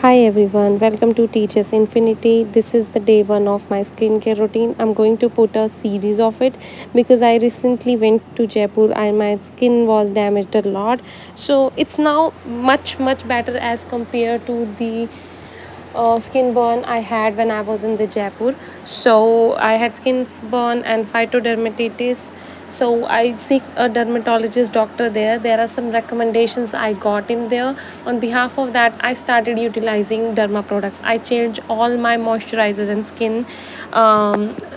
Hi everyone, welcome to TJS Infinity. This is the day one of my skincare routine. I'm going to put a series of it because I recently went to Jaipur and my skin was damaged a lot. So it's now much better as compared to the skin burn I had when I was in the Jaipur. So I had skin burn and phytodermatitis. So I seek a dermatologist doctor there. There are some recommendations I got in there. On behalf of that, I started utilizing derma products. I changed all my moisturizers and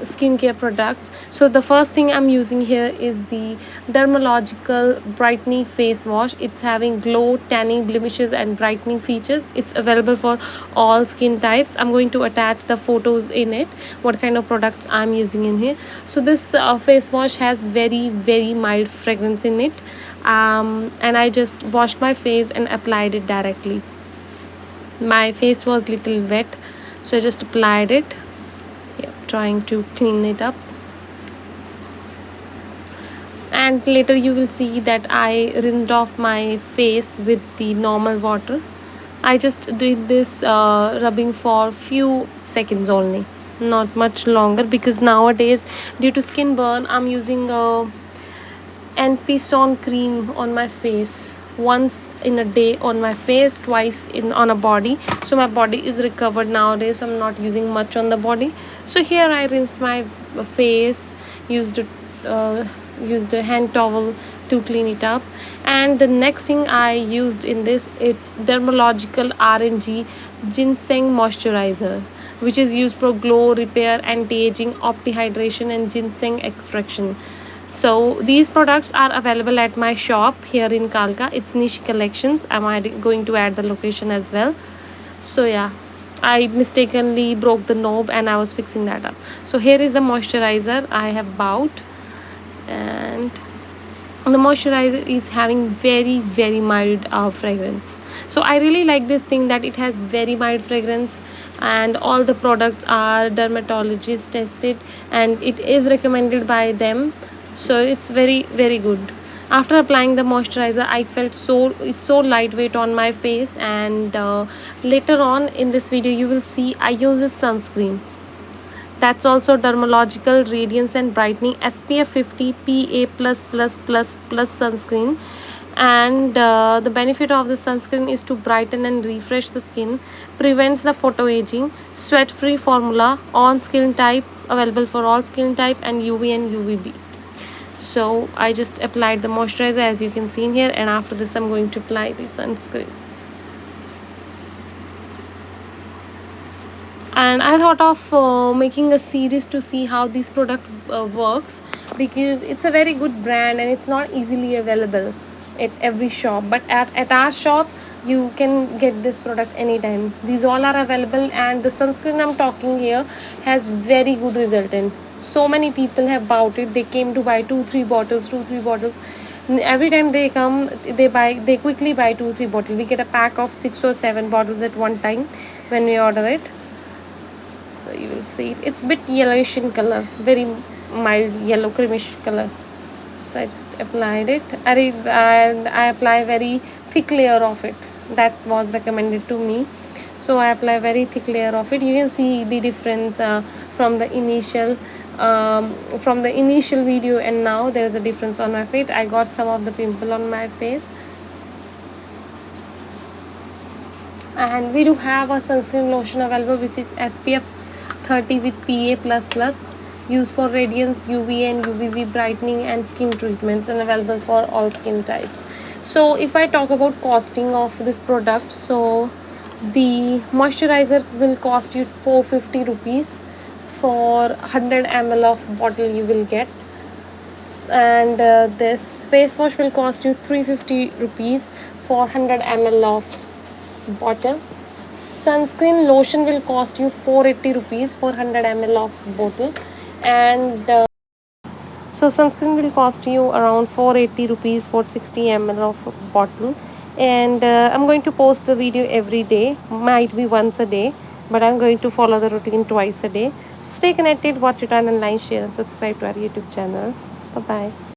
skincare products. So the first thing I'm using here is the dermalogical brightening face wash. It's having glow, tanning, blemishes and brightening features. It's available for all skin types. I'm going to attach the photos in it, what kind of products I'm using in here. So this face wash has very mild fragrance in it, and I just washed my face and applied it directly. My face was little wet, so I just applied it. Yeah, trying to clean it up, and later you will see that I rinsed off my face with the normal water. I just did this rubbing for few seconds only, not much longer, because nowadays due to skin burn I'm using anti-sun cream on my face once in a day on my face, twice in on a body. So my body is recovered nowadays, so I'm not using much on the body. So here I rinsed my face, used uh, used a hand towel to clean it up. And the next thing I used in this, it's dermalogical R&G Ginseng Moisturiser, which is used for glow, repair, anti-aging, opti-hydration and ginseng extraction. So these products are available at my shop here in Kalka. It's Niche Collections. Going to add the location as well. So yeah, I mistakenly broke the knob and I was fixing that up. So here is the moisturizer I have bought, and the moisturizer is having very mild fragrance. So I really like this thing that it has very mild fragrance, and all the products are dermatologist tested and it is recommended by them. So it's very good. After applying the moisturizer, I felt it's so lightweight on my face. And later on in this video you will see I use a sunscreen. That's also dermalogical radiance and brightening SPF 50 PA++++ sunscreen. And the benefit of the sunscreen is to brighten and refresh the skin, prevents the photo aging, sweat free formula, on skin type, available for all skin type, and UV and UVB. So I just applied the moisturizer as you can see in here, and after this I'm going to apply the sunscreen. And I thought of making a series to see how this product works, because it's a very good brand and it's not easily available at every shop, but at our shop you can get this product anytime. These all are available, and the sunscreen I'm talking here has very good result. And so many people have bought it. They came to buy two three bottles. Every time they come, they quickly buy 2-3 bottles. We get a pack of 6 or 7 bottles at one time when we order it. So you will see it's a bit yellowish in color, very mild yellow creamish color. So I just applied it, and I apply very thick layer of it. That was recommended to me, so I apply very thick layer of it. You can see the difference from the initial video, and now there is a difference on my face. I got some of the pimple on my face. And we do have a sunscreen lotion available, which is SPF 30 with PA++, used for radiance, UV and UVB brightening and skin treatments, and available for all skin types. So if I talk about costing of this product, so the moisturizer will cost you 450 rupees for 100 ml of bottle you will get. And this face wash will cost you 350 rupees for 100 ml of bottle. Sunscreen lotion will cost you 480 rupees for 100 ml of bottle. And so sunscreen will cost you around 480 rupees for 60 ml of bottle. And I'm going to post the video every day, might be once a day, but I'm going to follow the routine twice a day. So stay connected, watch it on, and like, share and subscribe to our YouTube channel. Bye bye.